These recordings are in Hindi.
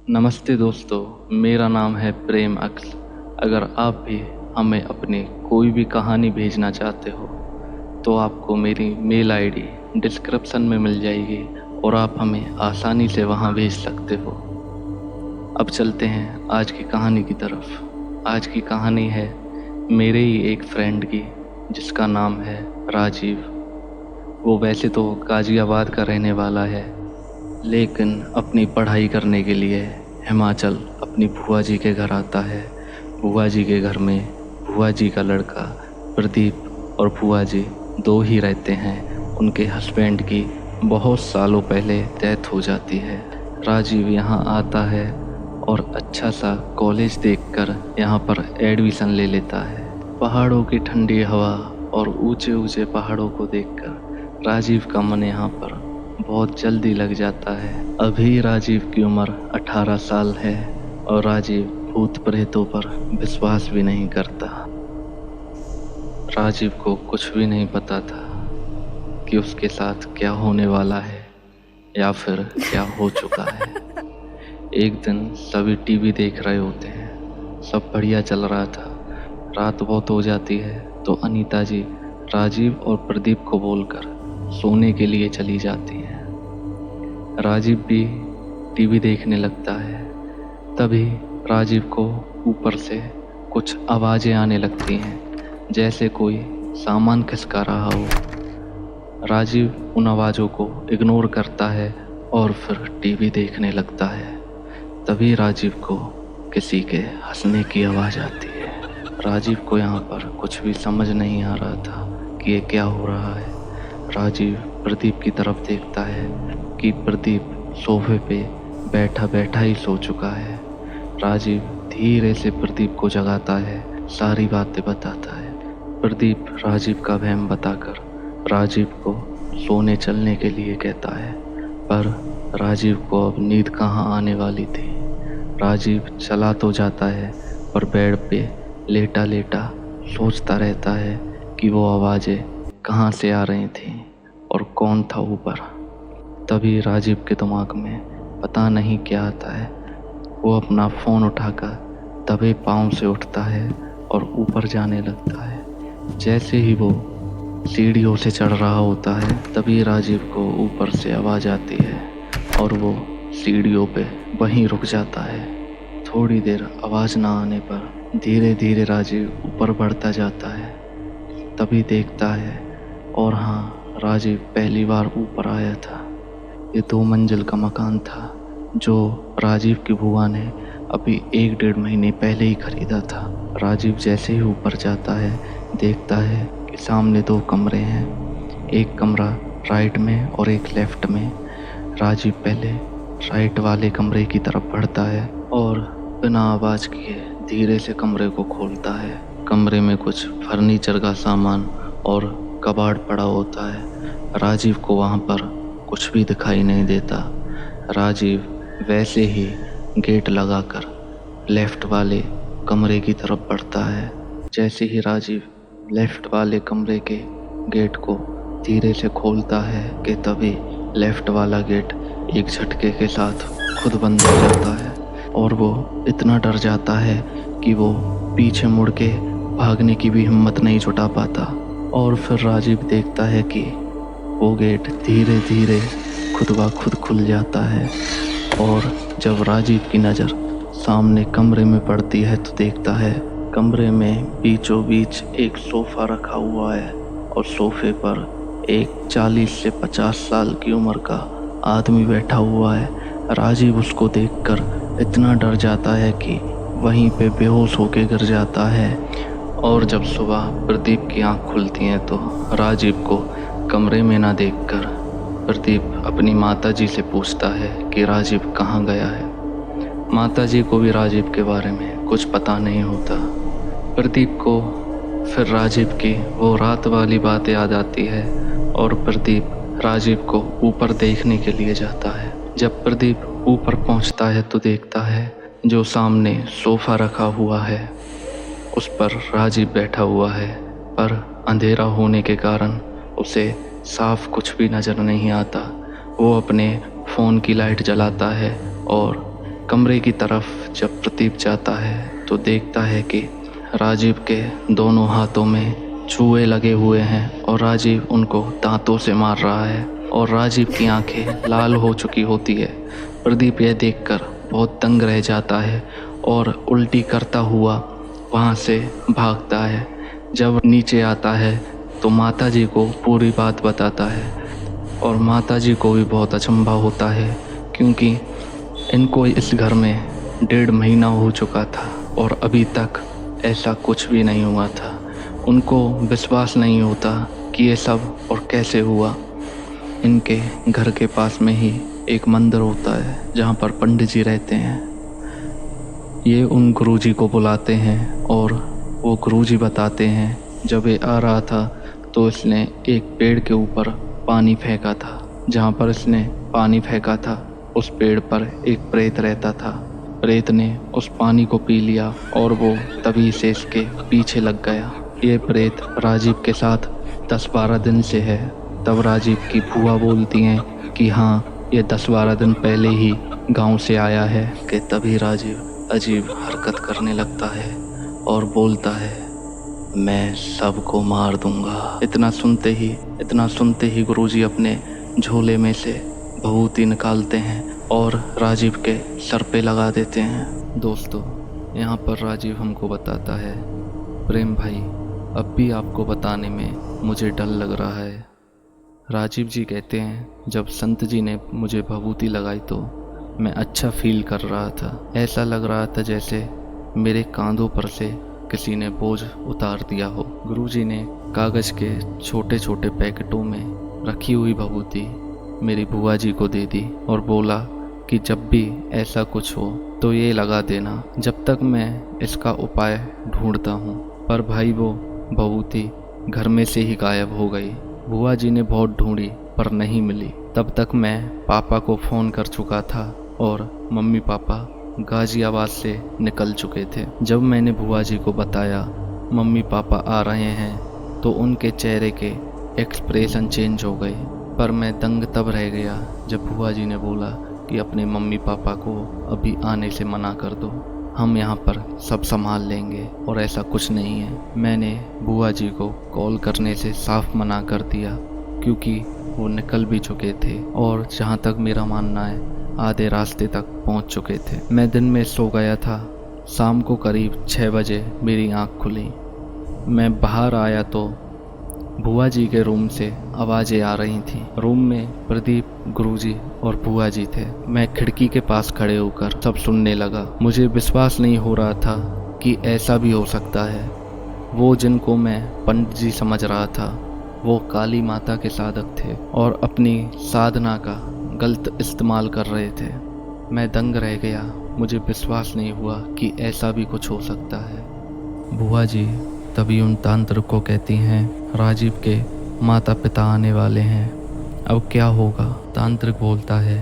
नमस्ते दोस्तों, मेरा नाम है प्रेम अक्स। अगर आप भी हमें अपनी कोई भी कहानी भेजना चाहते हो तो आपको मेरी मेल आईडी डिस्क्रिप्शन में मिल जाएगी और आप हमें आसानी से वहां भेज सकते हो। अब चलते हैं आज की कहानी की तरफ। आज की कहानी है मेरे ही एक फ्रेंड की, जिसका नाम है राजीव। वो वैसे तो गाजियाबाद का रहने वाला है, लेकिन अपनी पढ़ाई करने के लिए हिमाचल अपनी भूआ जी के घर आता है। भूआ जी के घर में भूआ जी का लड़का प्रदीप और भूआ जी दो ही रहते हैं। उनके हस्बैंड की बहुत सालों पहले डेथ हो जाती है। राजीव यहाँ आता है और अच्छा सा कॉलेज देखकर यहाँ पर एडमिशन ले लेता है। पहाड़ों की ठंडी हवा और ऊंचे ऊंचे पहाड़ों को देखकर राजीव का मन यहाँ पर बहुत जल्दी लग जाता है। अभी राजीव की उम्र 18 साल है और राजीव भूत प्रेतों पर विश्वास भी नहीं करता। राजीव को कुछ भी नहीं पता था कि उसके साथ क्या होने वाला है या फिर क्या हो चुका है। एक दिन सभी टीवी देख रहे होते हैं, सब बढ़िया चल रहा था। रात बहुत हो जाती है तो अनीता जी राजीव और प्रदीप को बोलकर सोने के लिए चली जाती हैं। राजीव भी टीवी देखने लगता है। तभी राजीव को ऊपर से कुछ आवाज़ें आने लगती हैं, जैसे कोई सामान खिसका रहा हो। राजीव उन आवाज़ों को इग्नोर करता है और फिर टीवी देखने लगता है। तभी राजीव को किसी के हंसने की आवाज़ आती है। राजीव को यहाँ पर कुछ भी समझ नहीं आ रहा था कि ये क्या हो रहा है। राजीव प्रदीप की तरफ देखता है कि प्रदीप सोफे पे बैठा बैठा ही सो चुका है। राजीव धीरे से प्रदीप को जगाता है, सारी बातें बताता है। प्रदीप राजीव का वहम बताकर राजीव को सोने चलने के लिए कहता है, पर राजीव को अब नींद कहाँ आने वाली थी। राजीव चला तो जाता है पर बेड पे लेटा लेटा सोचता रहता है कि वो आवाज़ें कहाँ से आ रही थीं और कौन था ऊपर। तभी राजीव के दिमाग में पता नहीं क्या आता है। वो अपना फ़ोन उठाकर दबे पाँव से उठता है और ऊपर जाने लगता है। जैसे ही वो सीढ़ियों से चढ़ रहा होता है, तभी राजीव को ऊपर से आवाज़ आती है और वो सीढ़ियों पे वहीं रुक जाता है। थोड़ी देर आवाज़ ना आने पर धीरे धीरे राजीव ऊपर बढ़ता जाता है। तभी देखता है और हाँ, राजीव पहली बार ऊपर आया था। ये 2 मंजिल का मकान था जो राजीव की बुआ ने अभी 1-1.5 महीने पहले ही खरीदा था। राजीव जैसे ही ऊपर जाता है, देखता है कि सामने 2 कमरे हैं, एक कमरा राइट में और एक लेफ्ट में। राजीव पहले राइट वाले कमरे की तरफ बढ़ता है और बिना आवाज़ किए धीरे से कमरे को खोलता है। कमरे में कुछ फर्नीचर का सामान और कबाड़ पड़ा होता है। राजीव को वहाँ पर कुछ भी दिखाई नहीं देता। राजीव वैसे ही गेट लगाकर लेफ्ट वाले कमरे की तरफ बढ़ता है। जैसे ही राजीव लेफ्ट वाले कमरे के गेट को धीरे से खोलता है कि तभी लेफ्ट वाला गेट एक झटके के साथ खुद बंद हो जाता है और वो इतना डर जाता है कि वो पीछे मुड़ के भागने की भी हिम्मत नहीं जुटा पाता। और फिर राजीव देखता है कि वो गेट धीरे धीरे खुद ब खुद खुल जाता है और जब राजीव की नज़र सामने कमरे में पड़ती है तो देखता है कमरे में बीचों बीच एक सोफ़ा रखा हुआ है और सोफे पर एक 40 से 50 साल की उम्र का आदमी बैठा हुआ है। राजीव उसको देखकर इतना डर जाता है कि वहीं पे बेहोश होके गिर जाता है। और जब सुबह प्रदीप की आंख खुलती है तो राजीव को कमरे में ना देखकर प्रदीप अपनी माताजी से पूछता है कि राजीव कहाँ गया है। माताजी को भी राजीव के बारे में कुछ पता नहीं होता। प्रदीप को फिर राजीव की वो रात वाली बात याद आती है और प्रदीप राजीव को ऊपर देखने के लिए जाता है। जब प्रदीप ऊपर पहुंचता है तो देखता है जो सामने सोफ़ा रखा हुआ है उस पर राजीव बैठा हुआ है, पर अंधेरा होने के कारण उसे साफ कुछ भी नज़र नहीं आता। वो अपने फ़ोन की लाइट जलाता है और कमरे की तरफ जब प्रदीप जाता है तो देखता है कि राजीव के दोनों हाथों में छुए लगे हुए हैं और राजीव उनको दांतों से मार रहा है और राजीव की आंखें लाल हो चुकी होती है। प्रदीप यह देखकर बहुत दंग रह जाता है और उल्टी करता हुआ वहाँ से भागता है। जब नीचे आता है तो माताजी को पूरी बात बताता है और माताजी को भी बहुत अचंभा होता है, क्योंकि इनको इस घर में 1.5 महीना हो चुका था और अभी तक ऐसा कुछ भी नहीं हुआ था। उनको विश्वास नहीं होता कि ये सब और कैसे हुआ। इनके घर के पास में ही एक मंदिर होता है जहाँ पर पंडित जी रहते हैं। ये उन गुरुजी को बुलाते हैं और वो गुरुजी बताते हैं जब ये आ रहा था तो इसने एक पेड़ के ऊपर पानी फेंका था। जहाँ पर इसने पानी फेंका था उस पेड़ पर एक प्रेत रहता था। प्रेत ने उस पानी को पी लिया और वो तभी से इसके पीछे लग गया। ये प्रेत राजीव के साथ 10-12 दिन से है। तब राजीव की बुआ बोलती हैं कि हाँ, ये 10-12 दिन पहले ही गांव से आया है। कि तभी राजीव अजीब हरकत करने लगता है और बोलता है, मैं सबको मार दूंगा। इतना सुनते ही गुरुजी अपने झोले में से भभूति निकालते हैं और राजीव के सर पे लगा देते हैं। दोस्तों, यहाँ पर राजीव हमको बताता है, प्रेम भाई, अब भी आपको बताने में मुझे डर लग रहा है। राजीव जी कहते हैं, जब संत जी ने मुझे भभूति लगाई तो मैं अच्छा फील कर रहा था। ऐसा लग रहा था जैसे मेरे कांधों पर से किसी ने बोझ उतार दिया हो। गुरुजी ने कागज़ के छोटे छोटे पैकेटों में रखी हुई भभूति मेरी बुआ जी को दे दी और बोला कि जब भी ऐसा कुछ हो तो ये लगा देना, जब तक मैं इसका उपाय ढूंढता हूँ। पर भाई वो भभूति घर में से ही गायब हो गई। बुआ जी ने बहुत ढूंढी पर नहीं मिली। तब तक मैं पापा को फ़ोन कर चुका था और मम्मी पापा गाजियाबाद से निकल चुके थे। जब मैंने बुआ जी को बताया मम्मी पापा आ रहे हैं तो उनके चेहरे के एक्सप्रेशन चेंज हो गए। पर मैं दंग तब रह गया जब बुआ जी ने बोला कि अपने मम्मी पापा को अभी आने से मना कर दो, हम यहाँ पर सब संभाल लेंगे और ऐसा कुछ नहीं है। मैंने बुआ जी को कॉल करने से साफ मना कर दिया क्योंकि वो निकल भी चुके थे और जहाँ तक मेरा मानना है आधे रास्ते तक पहुँच चुके थे। मैं दिन में सो गया था। शाम को करीब 6 बजे मेरी आँख खुली। मैं बाहर आया तो बुआ जी के रूम से आवाज़ें आ रही थीं। रूम में प्रदीप, गुरुजी और बुआ जी थे। मैं खिड़की के पास खड़े होकर सब सुनने लगा। मुझे विश्वास नहीं हो रहा था कि ऐसा भी हो सकता है। वो जिनको मैं पंडित जी समझ रहा था वो काली माता के साधक थे और अपनी साधना का गलत इस्तेमाल कर रहे थे। मैं दंग रह गया। मुझे विश्वास नहीं हुआ कि ऐसा भी कुछ हो सकता है। बुआ जी तभी उन तांत्रिक को कहती हैं, राजीव के माता पिता आने वाले हैं, अब क्या होगा। तांत्रिक बोलता है,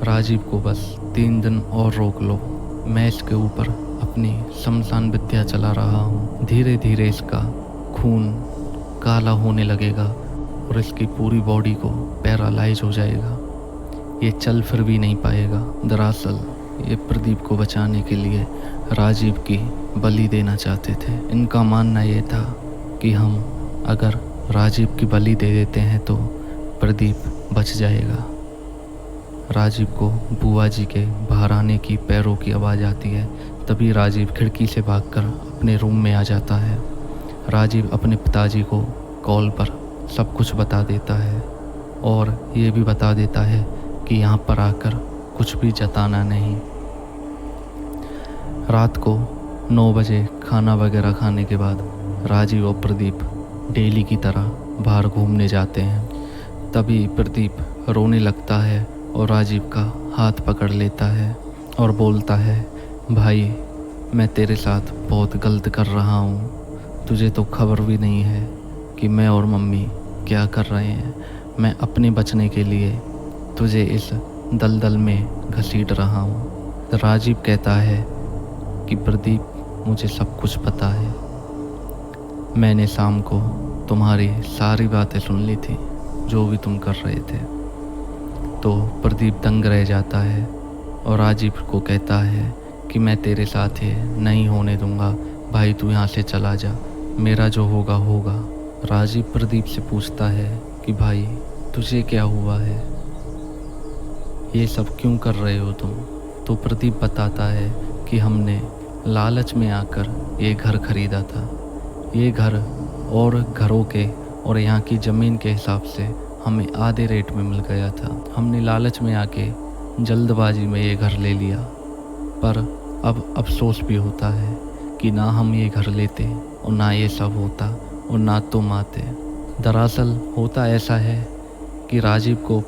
राजीव को बस 3 दिन और रोक लो। मैं इसके ऊपर अपनी शमशान विद्या चला रहा हूँ। धीरे धीरे इसका खून काला होने लगेगा और इसकी पूरी बॉडी को पैरालाइज हो जाएगा। ये चल फिर भी नहीं पाएगा। दरअसल ये प्रदीप को बचाने के लिए राजीव की बलि देना चाहते थे। इनका मानना ये था कि हम अगर राजीव की बलि दे देते हैं तो प्रदीप बच जाएगा। राजीव को बुआ जी के बाहर आने की पैरों की आवाज़ आती है। तभी राजीव खिड़की से भागकर अपने रूम में आ जाता है। राजीव अपने पिताजी को कॉल पर सब कुछ बता देता है और ये भी बता देता है कि यहाँ पर आकर कुछ भी जताना नहीं। रात को 9 बजे खाना वगैरह खाने के बाद राजीव और प्रदीप डेली की तरह बाहर घूमने जाते हैं। तभी प्रदीप रोने लगता है और राजीव का हाथ पकड़ लेता है और बोलता है, भाई मैं तेरे साथ बहुत गलत कर रहा हूँ। तुझे तो खबर भी नहीं है कि मैं और मम्मी क्या कर रहे हैं। मैं अपने बचने के लिए तुझे इस दलदल में घसीट रहा हूँ। राजीव कहता है कि प्रदीप, मुझे सब कुछ पता है। मैंने शाम को तुम्हारी सारी बातें सुन ली थी, जो भी तुम कर रहे थे। तो प्रदीप दंग रह जाता है और राजीव को कहता है कि मैं तेरे साथ है, नहीं होने दूंगा भाई, तू यहाँ से चला जा, मेरा जो होगा होगा। राजीव प्रदीप से पूछता है कि भाई तुझे क्या हुआ है, ये सब क्यों कर रहे हो तुम? तो प्रदीप बताता है कि हमने लालच में आकर ये घर खरीदा था। ये घर और घरों के और यहाँ की ज़मीन के हिसाब से हमें आधे रेट में मिल गया था। हमने लालच में आके जल्दबाजी में ये घर ले लिया, पर अब अफसोस भी होता है कि ना हम ये घर लेते और ना ये सब होता और ना तुम आते। दरअसल होता ऐसा है कि राजीव को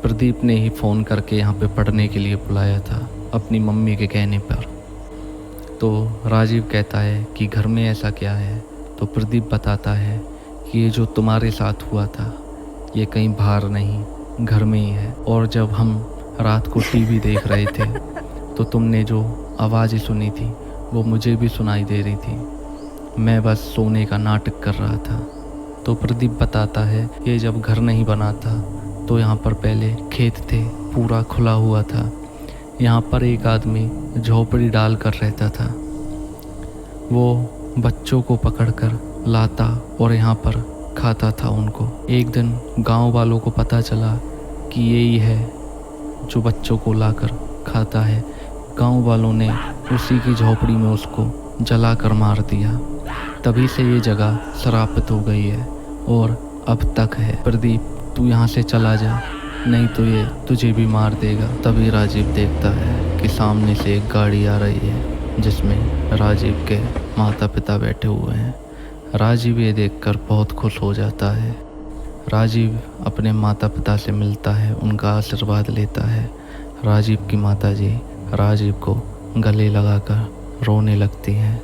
प्रदीप ने ही फ़ोन करके यहाँ पे पढ़ने के लिए बुलाया था अपनी मम्मी के कहने पर। तो राजीव कहता है कि घर में ऐसा क्या है? तो प्रदीप बताता है कि ये जो तुम्हारे साथ हुआ था ये कहीं बाहर नहीं, घर में ही है। और जब हम रात को टीवी देख रहे थे तो तुमने जो आवाज़ें सुनी थी वो मुझे भी सुनाई दे रही थी, मैं बस सोने का नाटक कर रहा था। तो प्रदीप बताता है ये जब घर नहीं बना था तो यहाँ पर पहले खेत थे, पूरा खुला हुआ था। यहाँ पर एक आदमी झोपड़ी डाल कर रहता था, वो बच्चों को पकड़कर लाता और यहाँ पर खाता था उनको। एक दिन गांव वालों को पता चला कि यही है जो बच्चों को लाकर खाता है। गांव वालों ने उसी की झोपड़ी में उसको जलाकर मार दिया। तभी से ये जगह श्रापित हो गई है और अब तक है। प्रदीप तू यहाँ से चला जा, नहीं तो ये तुझे भी मार देगा। तभी राजीव देखता है कि सामने से एक गाड़ी आ रही है जिसमें राजीव के माता पिता बैठे हुए हैं। राजीव ये देखकर बहुत खुश हो जाता है। राजीव अपने माता पिता से मिलता है, उनका आशीर्वाद लेता है। राजीव की माताजी राजीव को गले लगाकर रोने लगती हैं।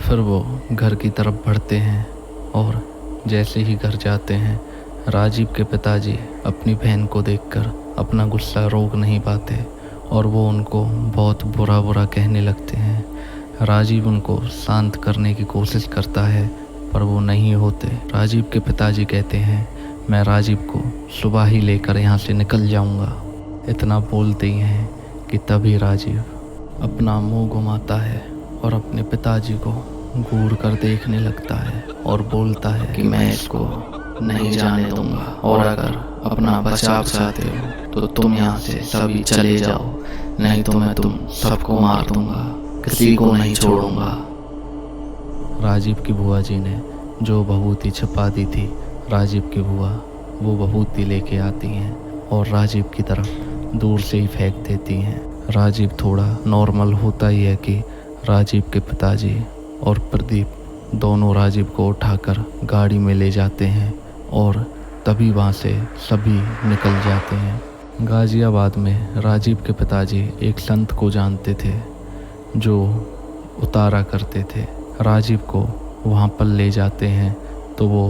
फिर वो घर की तरफ बढ़ते हैं और जैसे ही घर जाते हैं राजीव के पिताजी अपनी बहन को देखकर अपना गुस्सा रोक नहीं पाते और वो उनको बहुत बुरा कहने लगते हैं। राजीव उनको शांत करने की कोशिश करता है पर वो नहीं होते। राजीव के पिताजी कहते हैं मैं राजीव को सुबह ही लेकर यहाँ से निकल जाऊँगा। इतना बोलते ही हैं कि तभी राजीव अपना मुंह घुमाता है और अपने पिताजी को घूर कर देखने लगता है और बोलता है कि मैं इसको नहीं जाने दूंगा और अगर अपना बचाव चाहते हो तो तुम यहाँ से सभी चले जाओ, नहीं तो मैं तुम सबको मार दूंगा, किसी को नहीं छोड़ूंगा। राजीव की बुआ जी ने जो भभूति छिपा दी थी, राजीव की बुआ वो भभूति लेके आती हैं और राजीव की तरफ दूर से ही फेंक देती हैं। राजीव थोड़ा नॉर्मल होता ही है कि राजीव के पिताजी और प्रदीप दोनों राजीव को उठाकर गाड़ी में ले जाते हैं और तभी वहाँ से सभी निकल जाते हैं। गाज़ियाबाद में राजीव के पिताजी एक संत को जानते थे जो उतारा करते थे। राजीव को वहाँ पर ले जाते हैं तो वो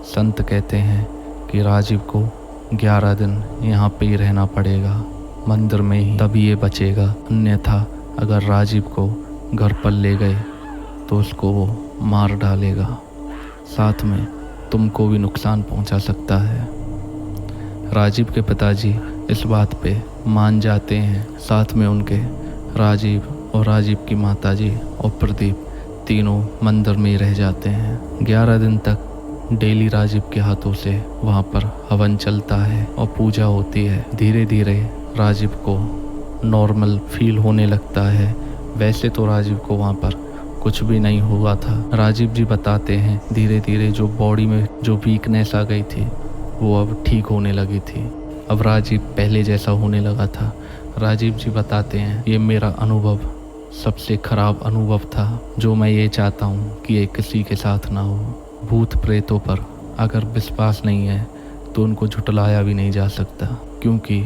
संत कहते हैं कि राजीव को 11 दिन यहाँ पे ही रहना पड़ेगा, मंदिर में ही, तभी ये बचेगा, अन्यथा अगर राजीव को घर पर ले गए तो उसको वो मार डालेगा, साथ में तुमको भी नुकसान पहुंचा सकता है। राजीव के पिताजी इस बात पे मान जाते हैं। साथ में उनके राजीव और राजीव की माताजी और प्रदीप तीनों मंदिर में ही रह जाते हैं। 11 दिन तक डेली राजीव के हाथों से वहाँ पर हवन चलता है और पूजा होती है। धीरे धीरे राजीव को नॉर्मल फील होने लगता है। वैसे तो राजीव को वहाँ पर कुछ भी नहीं हुआ था। राजीव जी बताते हैं धीरे धीरे जो बॉडी में जो वीकनेस आ गई थी वो अब ठीक होने लगी थी। अब राजीव पहले जैसा होने लगा था। राजीव जी बताते हैं ये मेरा अनुभव सबसे ख़राब अनुभव था, जो मैं ये चाहता हूँ कि ये किसी के साथ ना हो। भूत प्रेतों पर अगर विश्वास नहीं है तो उनको झुटलाया भी नहीं जा सकता, क्योंकि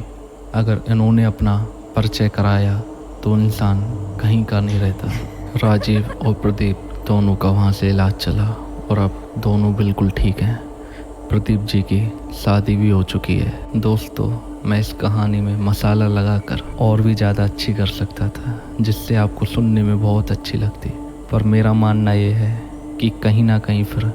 अगर इन्होंने अपना परिचय कराया तो इंसान कहीं का नहीं रहता। राजीव और प्रदीप दोनों का वहाँ से इलाज चला और अब दोनों बिल्कुल ठीक हैं। प्रदीप जी की शादी भी हो चुकी है। दोस्तों, मैं इस कहानी में मसाला लगाकर और भी ज़्यादा अच्छी कर सकता था, जिससे आपको सुनने में बहुत अच्छी लगती, पर मेरा मानना ये है कि कहीं ना कहीं फिर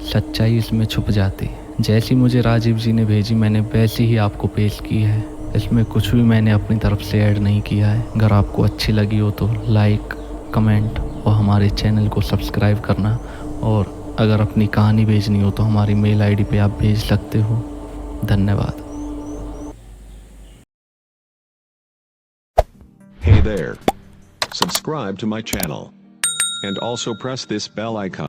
सच्चाई इसमें छुप जाती। जैसी मुझे राजीव जी ने भेजी मैंने वैसी ही आपको पेश की है। इसमें कुछ भी मैंने अपनी तरफ से ऐड नहीं किया है। अगर आपको अच्छी लगी हो तो लाइक, कमेंट और हमारे चैनल को सब्सक्राइब करना। और अगर अपनी कहानी भेजनी हो तो हमारी मेल आईडी पे आप भेज सकते हो। धन्यवाद। Hey there. Subscribe to my channel. And also press this bell icon.